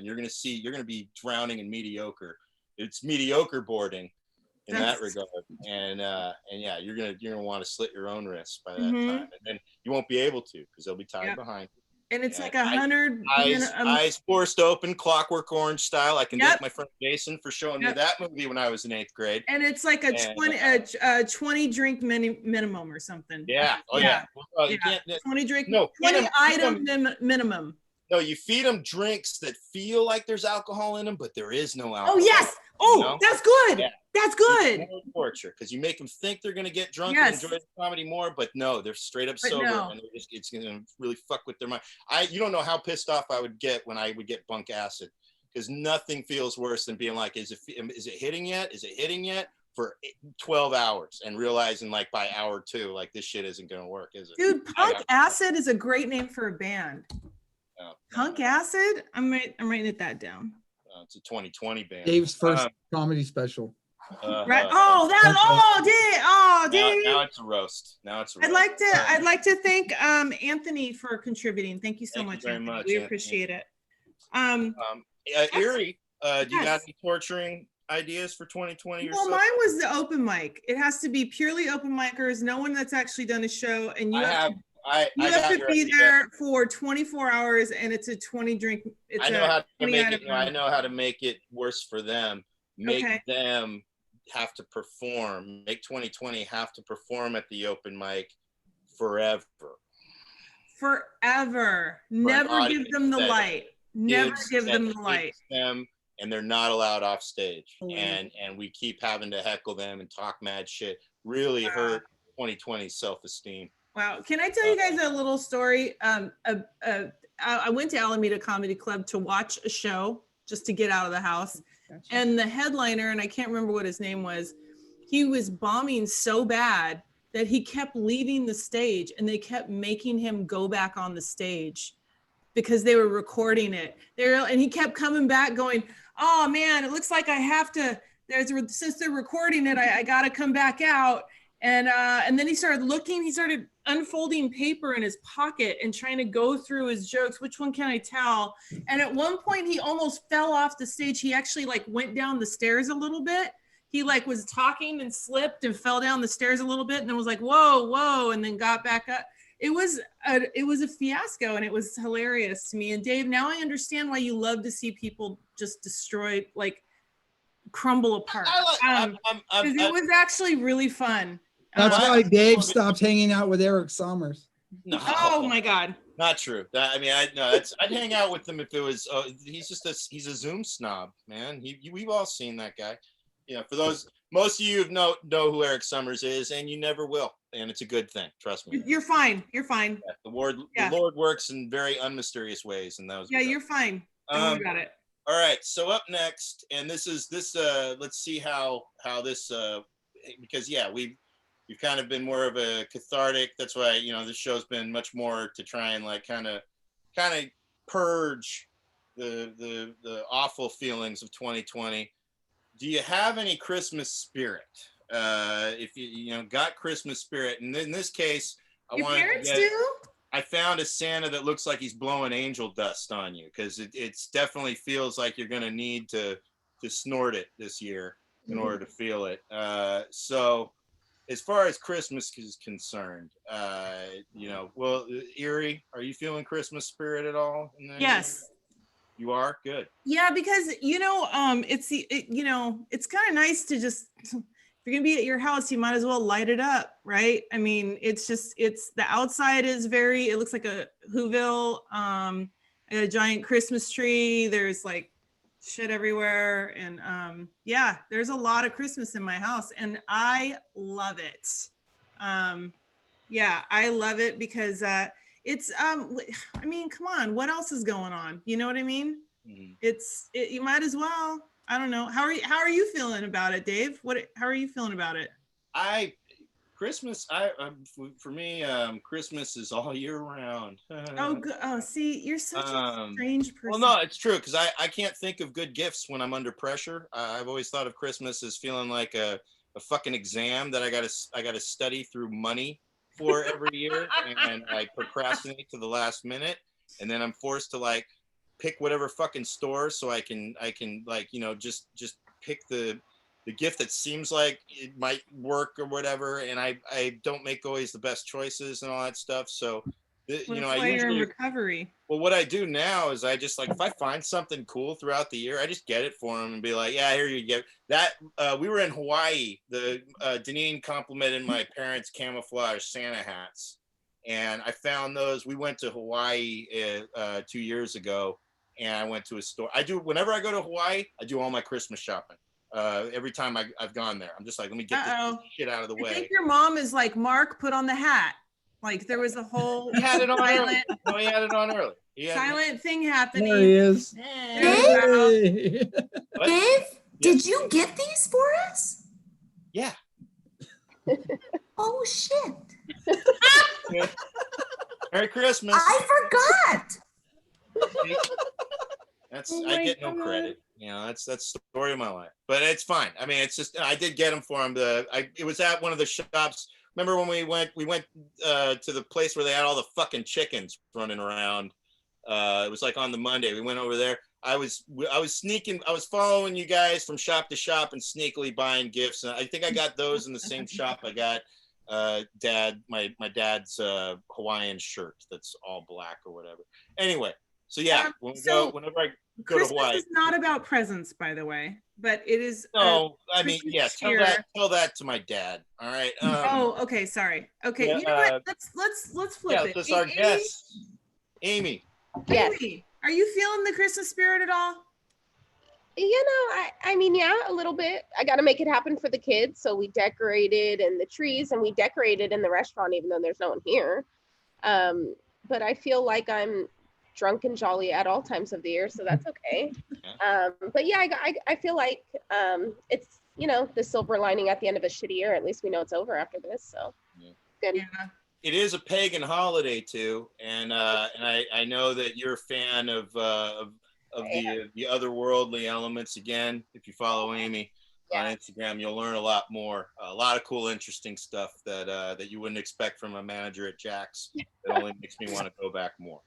you're going to be drowning in mediocre. It's mediocre boarding in that regard. And yeah, you're going to want to slit your own wrists by that time. And then you won't be able to because they'll be tied behind. And it's like 100 eyes forced open, Clockwork Orange style. I can thank my friend Jason for showing me that movie when I was in 8th grade. And it's like a 20 drink minimum or something. Yeah. Oh yeah. Well, you can't, 20 drink. No, 20 item minimum. No, you feed them drinks that feel like there's alcohol in them, but there is no alcohol. Oh, yes. Oh, that's good. Yeah. That's good. It's torture because you make them think they're going to get drunk and enjoy the comedy more, but no, they're straight up sober. And it's going to really fuck with their mind. You don't know how pissed off I would get when I would get bunk acid because nothing feels worse than being like, is it hitting yet? Is it hitting yet? For 12 hours and realizing like by hour 2, like this shit isn't going to work, is it? Dude, Punk Acid is a great name for a band. Punk Acid? I'm writing that down. It's a 2020 band. Dave's first comedy special. Right. Dave. Now it's a roast. I'd like to thank Anthony for contributing. Thank you so much, very Anthony. much. We appreciate it. Eerie, do you got any torturing ideas for 2020 Well, yourself? mine was the open mic. It has to be purely open micers, no one that's actually done a show, and you have got to your be idea. there for 24 hours, and it's a 20 drink. It's I know how to 20 make item it. I know how to make it worse for them. Make Okay. them have to perform. Make 2020 have to perform at the open mic forever. Forever. Never give them the light. Never give them the light. And they're not allowed off stage. Oh. And we keep having to heckle them and talk mad shit. Really hurt 2020's self-esteem. Wow. Can I tell you guys a little story? I went to Alameda Comedy Club to watch a show just to get out of the house. Gotcha. And the headliner, and I can't remember what his name was, he was bombing so bad that he kept leaving the stage, and they kept making him go back on the stage because they were recording it. And he kept coming back going, oh man, it looks like I have to, since they're recording it, I got to come back out. And then he started unfolding paper in his pocket and trying to go through his jokes. Which one can I tell? And at one point he almost fell off the stage. He actually went down the stairs a little bit. He was talking and slipped and fell down the stairs a little bit, and then was like, whoa, and then got back up. It was a fiasco, and it was hilarious to me. And Dave, now I understand why you love to see people just destroy, crumble apart. Because it was actually really fun. That's why Dave stopped hanging out with Eric Summers. No. Oh my God. Not true. I'd hang out with him if it was. He's a Zoom snob, man. We've all seen that guy. For those, most of you know who Eric Summers is, and you never will, and it's a good thing. Trust me. You're fine. You're fine. Yeah, the Lord works in very unmysterious ways, and that was. Yeah, you're fine. Don't worry about it. All right. So up next, and this. Let's see how this. Because we've kind of been more of a cathartic. That's why this show's been much more to try and kind of purge the awful feelings of 2020. Do you have any Christmas spirit? If you got Christmas spirit, and in this case, Your parents do? I found a Santa that looks like he's blowing angel dust on you, because it definitely feels like you're going to need to snort it this year in order to feel it. So as far as Christmas is concerned, well, Eerie, are you feeling Christmas spirit at all? Yes. You are? Good. Yeah, because it's kind of nice to just, if you're gonna be at your house, you might as well light it up, right? I mean, it's the outside is it looks like a Whoville, a giant Christmas tree. There's shit everywhere, and there's a lot of Christmas in my house, and I love it. I love it because it's I mean, come on, what else is going on? You know what I mean? Mm-hmm. You might as well. I don't know. How are you feeling about it, Dave? How are you feeling about it? Christmas, for me, Christmas is all year round. Oh, good. Oh, see, you're such a strange person. Well, no, it's true, because I can't think of good gifts when I'm under pressure. I've always thought of Christmas as feeling like a fucking exam that I gotta study through money for every year, and I procrastinate to the last minute, and then I'm forced to pick whatever fucking store so I can just pick the gift that seems like it might work or whatever, and I don't make always the best choices and all that stuff. So I usually in recovery. Well, what I do now is I just if I find something cool throughout the year, I just get it for them and be like, yeah, here you go. That we were in Hawaii. Deneen complimented my parents' camouflage Santa hats, and I found those. We went to Hawaii 2 years ago, and I went to a store. Whenever I go to Hawaii, I do all my Christmas shopping. Every time I've gone there, I'm just let me get this shit out of the way. I think your mom is like, Mark, put on the hat. There was a whole he had it on early. No, he had it on early. Silent thing happening. There he is. Dave? Dave, did you get these for us? Yeah. Oh shit. Merry Christmas. I forgot. I get no credit. That's the story of my life. But it's fine. I mean, it's just I did get them for him. It was at one of the shops. Remember when we went to the place where they had all the fucking chickens running around. It was on the Monday. We went over there. I was sneaking. I was following you guys from shop to shop and sneakily buying gifts. And I think I got those in the same shop I got my dad's Hawaiian shirt that's all black or whatever. Anyway, so yeah, whenever I go to Hawaii, Christmas is not about presents, by the way, but it is. No, I mean, yeah. Tell that to my dad. All right. Oh, okay. Sorry. Okay, you know what? Let's flip it. That's our guest, Amy. Yes. Amy, are you feeling the Christmas spirit at all? You know, I mean, yeah, a little bit. I got to make it happen for the kids. So we decorated in the trees and we decorated in the restaurant, even though there's no one here. But I feel like I'm drunk and jolly at all times of the year, so that's okay. But yeah, I feel like it's, you know, the silver lining at the end of a shitty year. At least we know it's over after this, so good. Yeah. It is a pagan holiday too, and I know that you're a fan of the otherworldly elements. Again, if you follow Amy on Instagram, you'll learn a lot more, a lot of cool, interesting stuff that you wouldn't expect from a manager at Jack's. That only makes me want to go back more.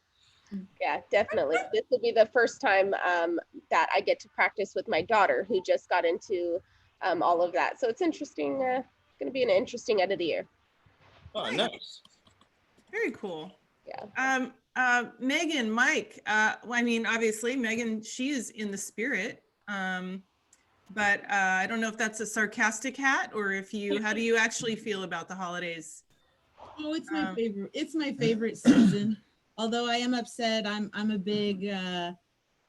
Yeah, definitely. This will be the first time that I get to practice with my daughter, who just got into all of that. So it's interesting. Going to be an interesting end of the year. Oh, nice. Very cool. Yeah. Megan, Mike, I mean, obviously Megan, she is in the spirit. But I don't know if that's a sarcastic hat or if how do you actually feel about the holidays? Oh, it's my favorite. It's my favorite season. Although I am upset, I'm a big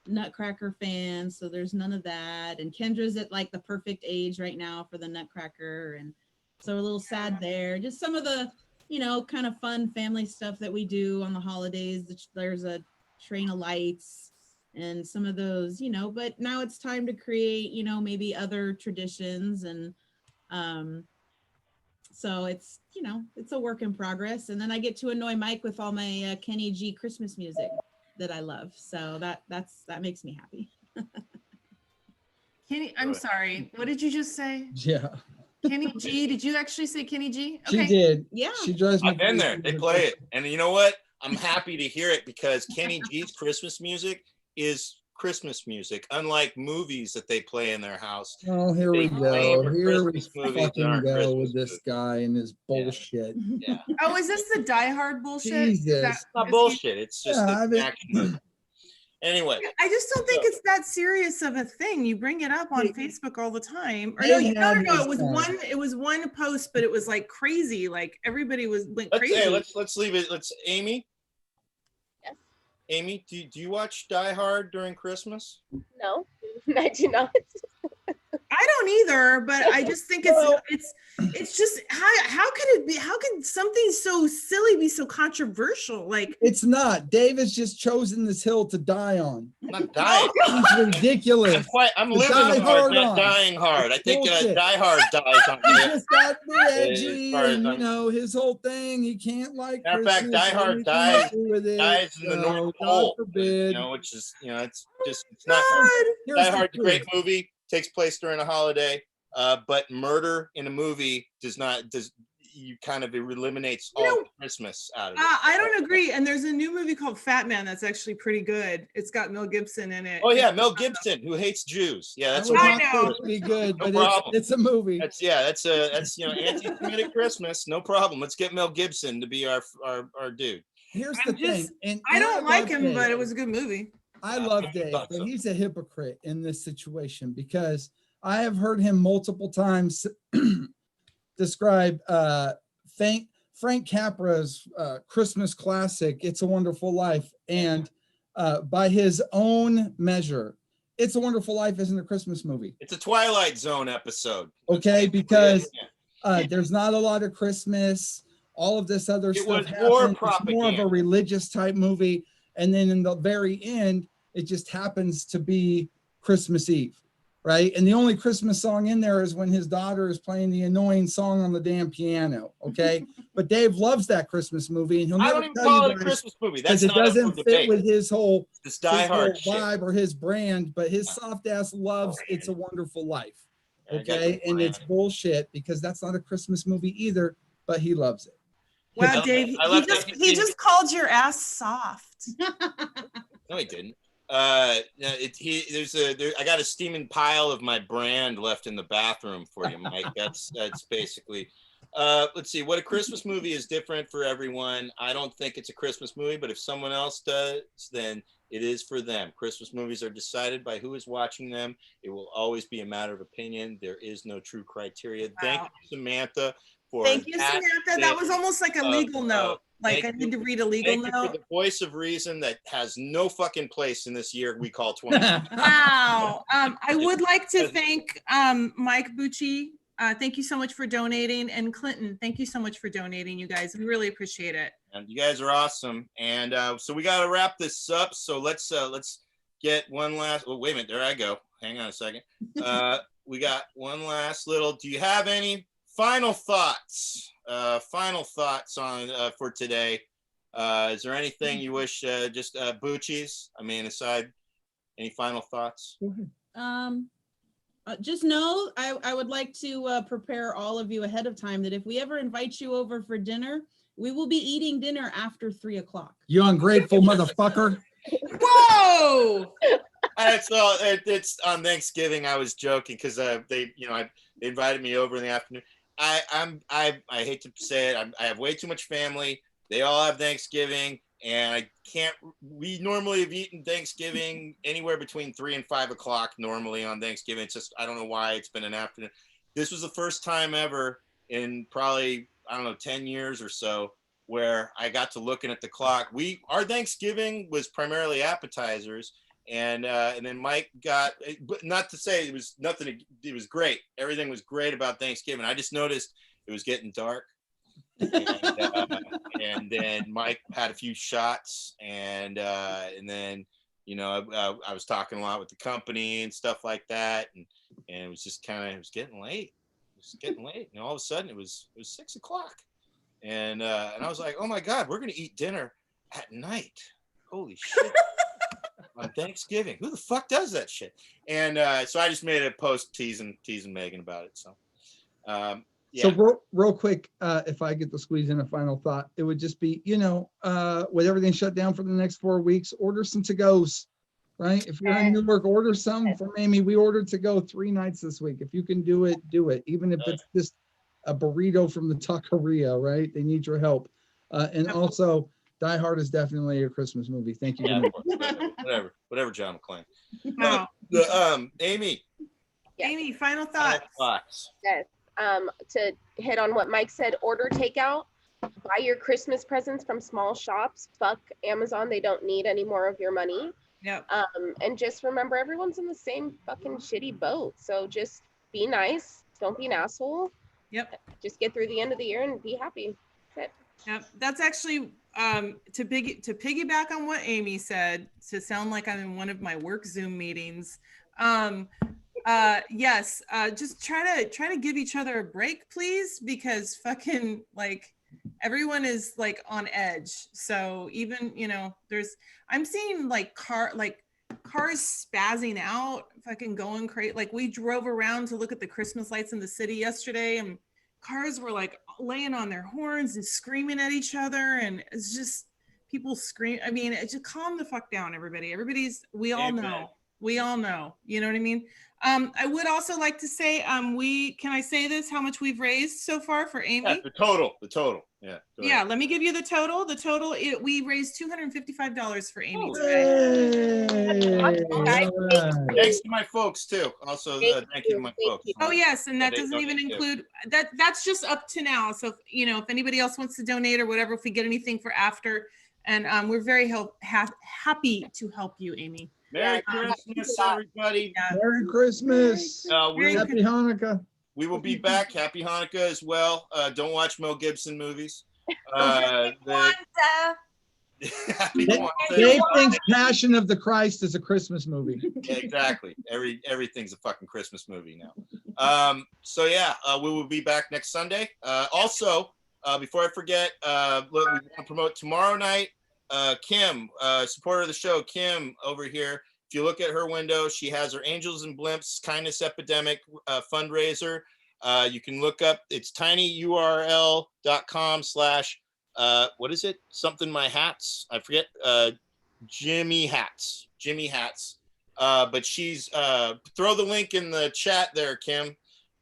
Nutcracker fan, so there's none of that. And Kendra's at like the perfect age right now for the Nutcracker, and so a little sad there. Just some of the, you know, kind of fun family stuff that we do on the holidays. There's a train of lights and some of those, you know. But now it's time to create, you know, maybe other traditions, and so it's, you know, it's a work in progress. And then I get to annoy Mike with all my Kenny G Christmas music that I love. So that makes me happy. Kenny, I'm sorry. What did you just say? Yeah. Kenny G. Did you actually say Kenny G? Okay. She did. Yeah. She drives me. I've been there. They play it. And you know what? I'm happy to hear it because Kenny G's Christmas music is Christmas music, unlike movies that they play in their house. Oh, here we go. Here we fucking go with this movies. guy and his bullshit. Yeah. Oh, is this the Die Hard bullshit? Jesus. It's not bullshit. It's just an action movie. Anyway. I just don't think it's that serious of a thing. You bring it up on Facebook all the time. Or no, it was one post, but it was like crazy. Like everybody went crazy. Hey, let's leave it. Amy. Yes. Amy, do you watch Die Hard during Christmas? No, I do not. I don't either, but I just think it's just how can something so silly be so controversial? Like it's not. Dave has just chosen this hill to die on. I'm not dying. He's ridiculous. I'm living hard, not dying hard. I think Die Hard dies on He me. just got the edgy, and you know his whole thing. He can't like. Matter of fact, Die Hard dies in the North Pole. Forbid. You know, which is, you know, it's not. Die Hard's a great movie. Takes place during a holiday, but murder in a movie you kind of eliminates all Christmas out of it. I don't agree. And there's a new movie called Fat Man that's actually pretty good. It's got Mel Gibson in it. Oh yeah, Mel Gibson, who hates Jews. Yeah, that's what I know. Pretty good, no but problem. it's a movie. That's you know, anti-Semitic Christmas. No problem. Let's get Mel Gibson to be our dude. Here's the thing, and I don't like him, Dave. but it was a good movie. I love Dave, but he's a hypocrite in this situation because I have heard him multiple times describe Frank Capra's Christmas classic, It's a Wonderful Life. And by his own measure, It's a Wonderful Life isn't a Christmas movie. It's a Twilight Zone episode. Okay, because there's not a lot of Christmas. All of this other stuff happens. It's more of a religious type movie. And then in the very end, it just happens to be Christmas Eve, right? And the only Christmas song in there is when his daughter is playing the annoying song on the damn piano, okay? But Dave loves that Christmas movie, and he'll never tell you guys, Christmas movie. Because it doesn't fit with his whole vibe shit or his brand, but his soft ass loves It's a Wonderful Life, okay? And it's bullshit because that's not a Christmas movie either, but he loves it. Wow, Dave, he just called your ass soft. No, he didn't. I got a steaming pile of my brand left in the bathroom for you, Mike. That's basically. Let's see. What a Christmas movie is different for everyone. I don't think it's a Christmas movie, but if someone else does, then it is for them. Christmas movies are decided by who is watching them. It will always be a matter of opinion. There is no true criteria. Wow. Thank you, Samantha. Thank you, Samantha. That was almost like a legal note. Like I need to read a legal note. Thank you for the voice of reason that has no fucking place in this year we call 20. Wow. I would like to thank Mike Bucci. Thank you so much for donating. And Clinton, thank you so much for donating, you guys. We really appreciate it. And you guys are awesome. And so we got to wrap this up. So let's get one last. Oh, wait a minute. There I go. Hang on a second. We got one last little. Do you have any final thoughts? Final thoughts on for today. Is there anything you wish just Bucci's? I mean, aside, any final thoughts? Just know I would like to prepare all of you ahead of time that if we ever invite you over for dinner, we will be eating dinner after 3 o'clock. You ungrateful motherfucker. Whoa! It's on Thanksgiving. I was joking because they invited me over in the afternoon. I hate to say it. I have way too much family. They all have Thanksgiving, and I can't. We normally have eaten Thanksgiving anywhere between 3 and 5 o'clock normally on Thanksgiving. It's just I don't know why it's been an afternoon. This was the first time ever in probably 10 years or so where I got to looking at the clock. Our Thanksgiving was primarily appetizers. And then Mike got, but not to say it was nothing. It was great. Everything was great about Thanksgiving. I just noticed it was getting dark, and then Mike had a few shots, and then I was talking a lot with the company and stuff like that, and it was just it was getting late. It was getting late, and all of a sudden it was 6 o'clock, and I was like, oh my God, we're gonna eat dinner at night. Holy shit. On Thanksgiving, who the fuck does that shit? And so I just made a post teasing Megan about it. So, yeah. So real quick, if I get to squeeze in a final thought, it would just be, with everything shut down for the next 4 weeks, order some to-goes, right? If you're in Newark, order some from Amy. We ordered to go 3 nights this week. If you can do it, do it. Even if it's just a burrito from the taqueria, right? They need your help. And also, Die Hard is definitely a Christmas movie. Thank you. Yeah, whatever, John McClane. Wow. Amy. Yes. Amy, final thoughts. Yes. To hit on what Mike said, order takeout. Buy your Christmas presents from small shops. Fuck Amazon. They don't need any more of your money. Yep. And just remember, everyone's in the same fucking shitty boat. So just be nice. Don't be an asshole. Yep. Just get through the end of the year and be happy. That's it. Yep. That's actually to piggyback on what Amy said, to sound like I'm in one of my work Zoom meetings. Yes, just try to give each other a break, please, because fucking everyone is on edge. So even I'm seeing cars spazzing out, fucking going crazy. We drove around to look at the Christmas lights in the city yesterday, and cars were laying on their horns and screaming at each other, and it's just people scream. I mean, just calm the fuck down, everybody. We all know, you know what I mean? I would also like to say, can I say this, how much we've raised so far for Amy? Yeah, the total. Yeah. Yeah, let me give you the total. We raised $255 for Amy today. Thanks to my folks too. Also, thank you to my folks. Oh yes, and that doesn't even include that's just up to now. So if anybody else wants to donate or whatever, if we get anything for after, and we're very happy to help you, Amy. Merry Christmas, everybody. Yeah. Merry Christmas. Happy Hanukkah. We will be back. Happy Hanukkah as well. Don't watch Mel Gibson movies. Happy Dave thinks Passion of the Christ is a Christmas movie. Yeah, exactly. Everything's a fucking Christmas movie now. So yeah, we will be back next Sunday. Also, before I forget, we want to promote tomorrow night. Kim, supporter of the show, Kim over here. If you look at her window, she has her Angels and Blimps Kindness Epidemic fundraiser. You can look up, it's tinyurl.com/ what is it? Something my hats. I forget. Jimmy Hats. But she's throw the link in the chat there, Kim.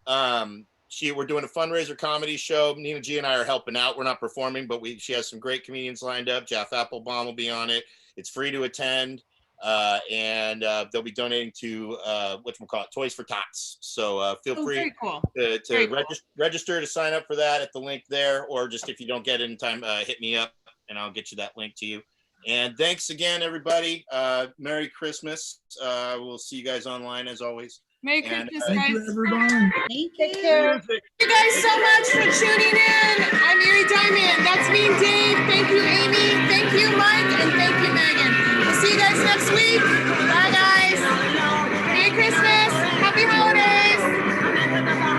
We're doing a fundraiser comedy show. Nina G and I are helping out. We're not performing, but she has some great comedians lined up. Jeff Applebaum will be on it. It's free to attend. And they'll be donating to whatchamacallit, Toys for Tots. So feel free very cool. to register to sign up for that at the link there, or just if you don't get it in time, hit me up and I'll get you that link to you. And thanks again, everybody. Merry Christmas. We'll see you guys online as always. Merry Christmas, Thank guys. you, everyone. Thank Take you. care. Thank you guys so much for tuning in. I'm Eerie Diamond. That's me and Dave. Thank you, Amy. Thank you, Mike. And thank you, Megan. We'll see you guys next week. Bye, guys. Merry Christmas. Happy holidays.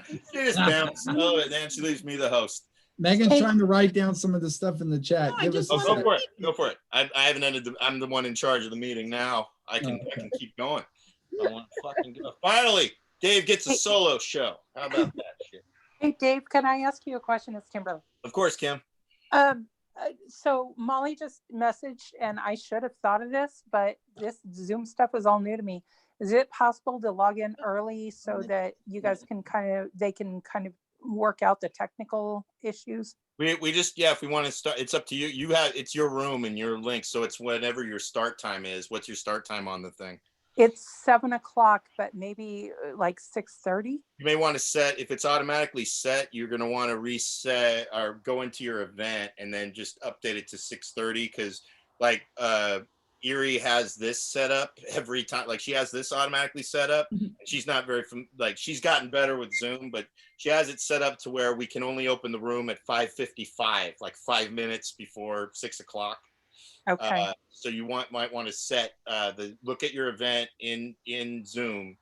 She just bounced. Oh, and then she leaves me the host. Megan's trying to write down some of the stuff in the chat. No, I Give just us a Go sec. for it. Go for it. I haven't ended. I'm the one in charge of the meeting now. I can keep going. I want to fucking go. Finally, Dave gets a solo show. How about that shit? Hey, Dave, can I ask you a question? It's Kimberly. Of course, Kim. So Molly just messaged, and I should have thought of this, but this Zoom stuff was all new to me. Is it possible to log in early so that you guys can they can work out the technical issues? We just, if we want to start, it's up to you. It's your room and your link, so it's whatever your start time is. What's your start time on the thing? It's 7 o'clock, but maybe like 6:30. You may want to set, if it's automatically set, you're going to want to reset or go into your event and then just update it to 6:30, because like Eerie has this set up every time. Like she has this automatically set up. And she's not very she's gotten better with Zoom, but she has it set up to where we can only open the room at 5:55, like 5 minutes before 6 o'clock. Okay. So you might want to set look at your event in Zoom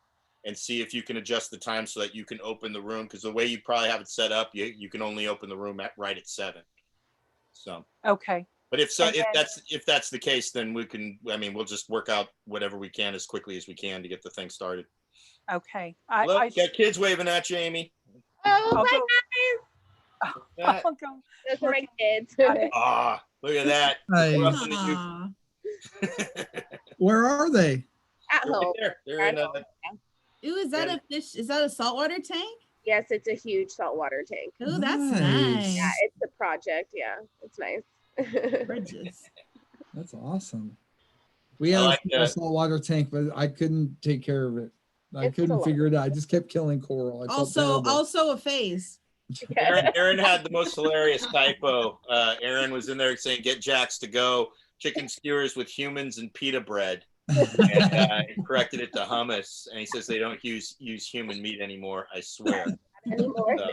and see if you can adjust the time so that you can open the room, because the way you probably have it set up, you can only open the room right at 7. So Okay. but if that's the case, then we'll just work out whatever we can as quickly as we can to get the thing started. Okay. Look, got kids waving at you, Amy. Oh, I'll hi go- guys. I'll go. Those are my kids. Got it. Ah, look at that. Nice. Roughing at you. Aw. Where are they? At Right home. there. They're in Ooh, is that a fish? Is that a saltwater tank? Yes, it's a huge saltwater tank. Ooh, that's Nice. nice. Yeah, it's a project. Yeah, it's nice. Gorgeous. That's awesome. We I had like a that. saltwater tank, but I couldn't take care of it. I It's couldn't a figure it out. I just kept killing coral. I felt terrible. Also a phase. Aaron had the most hilarious typo. Aaron was in there saying, "Get Jax to go chicken skewers with humans and pita bread," and he corrected it to hummus. And he says they don't use human meat anymore. I swear. Anymore. So,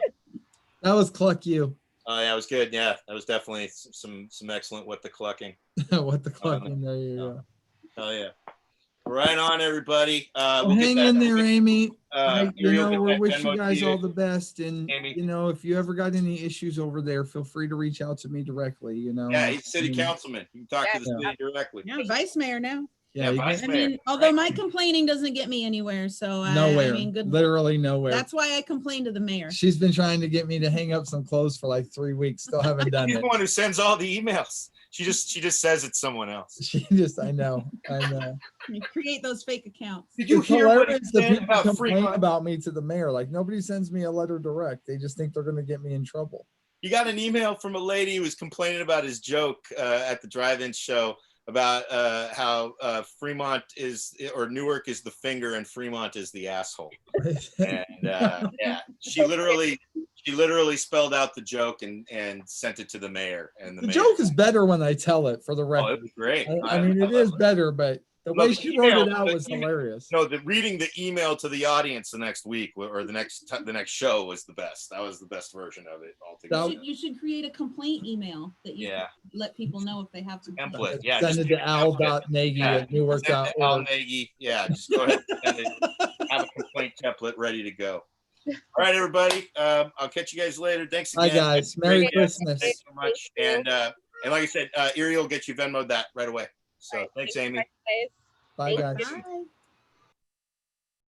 That was cluck you. oh yeah, it was good. Yeah, that was definitely some excellent what the clucking. What the clucking? There you go. Oh yeah. Right on, everybody. Well, We'll get hang that- in there, Amy. Yuri will get We that wish Venmo you guys to all the best. And, Amy. if you ever got any issues over there, feel free to reach out to me directly, Yeah, he's city I mean, councilman. You can talk to the Yeah. city directly. Yeah, vice mayor now. Yeah, you vice can- I mayor. mean, although my complaining doesn't get me anywhere, so nowhere. I mean, good. Literally nowhere. That's why I complained to the mayor. She's been trying to get me to hang up some clothes for like 3 weeks. Still haven't done She's it. the one who sends all the emails. She just says it's someone else. I know. You create those fake accounts. Did you It's hear what he hilarious that said people about complain Fremont? about me to the mayor. Like nobody sends me a letter direct. They just think they're going to get me in trouble. You got an email from a lady who was complaining about his joke at the drive-in show about how Fremont or Newark is the finger and Fremont is the asshole. And yeah, she literally spelled out the joke and sent it to the mayor. And The mayor, joke is better when I tell it, for the oh, record. it was great. I mean, it is better, but the No, way the she wrote it email- out the was email- hilarious. No, reading the email to the audience the next week or the next show was the best. That was the best version of it altogether. You should create a complaint email that you Yeah. let people know if they have to. Template. Yeah, Send just it to al.nagy Yeah. at newark.org. Send it to Al Nagy. Yeah, just go ahead and send it. Have a complaint template ready to go. All right, everybody. I'll catch you guys later. Thanks Hi, again. guys. Merry Great guest. Christmas. Thanks so much. And like I said, Eerie will get you Venmoed that right away. So thanks, Amy. Guys. Bye, guys. Bye.